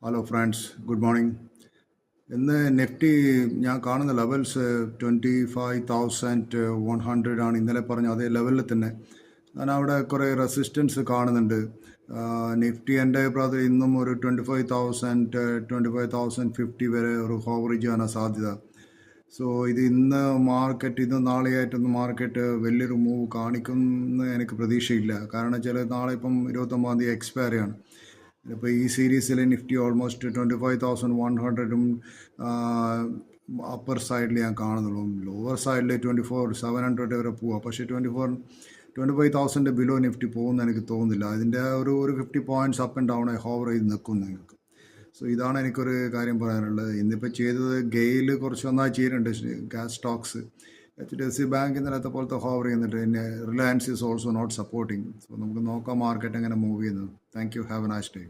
Hello friends, good morning. ഇന്ന് Nifty ഞാൻ കാണുന്ന ലെവൽസ് 25,100 ആണ്. ഇന്നലെ പറഞ്ഞ അതേ ലെവലിൽ തന്നെ ഞാൻ അവിടെ കുറേ റെസിസ്റ്റൻസ് കാണുന്നുണ്ട്. നിഫ്റ്റി എൻ്റെ അഭിപ്രായത്തിൽ ഇന്നും ഒരു 25,050 വരെ ഒരു ഹോവർ ചെയ്യാനാണ് സാധ്യത. സോ ഇന്ന് നാളെയായിട്ടൊന്നും മാർക്കറ്റ് വലിയൊരു മൂവ് കാണിക്കുമെന്ന് എനിക്ക് പ്രതീക്ഷയില്ല. കാരണം വെച്ചാൽ നാളെ ഇപ്പം 29 എക്സ്പയറി ആണ്. ഇപ്പോൾ ഈ സീരീസിൽ നിഫ്റ്റി ഓൾമോസ്റ്റ് 25,100ഉം അപ്പർ സൈഡിൽ ഞാൻ കാണുന്നുള്ളൂ. ലോവർ സൈഡിൽ 24,700 വരെ പോവാം. പക്ഷേ 25,000 ബിലോ നിഫ്റ്റി പോകുമെന്ന് എനിക്ക് തോന്നുന്നില്ല. അതിൻ്റെ ഒരു 50 points up and down hover ചെയ്ത് നിൽക്കും നിങ്ങൾക്ക്. സോ ഇതാണ് എനിക്കൊരു കാര്യം പറയാനുള്ളത്. ഇന്നിപ്പോൾ ചെയ്തത് ഗെയിൽ കുറച്ച് നന്നായി ചെയ്യുന്നുണ്ട്, ഗ്യാസ് സ്റ്റോക്സ്. HDFC ബാങ്ക് ഇന്നലത്തെ പോലത്തെ ഹോവർ ചെയ്യുന്നുണ്ട്. പിന്നെ Reliance is also not supporting. So നമുക്ക് നോക്കാം മാർക്കറ്റ് എങ്ങനെ മൂവ് ചെയ്യുന്നത്. Thank you. Have a nice day.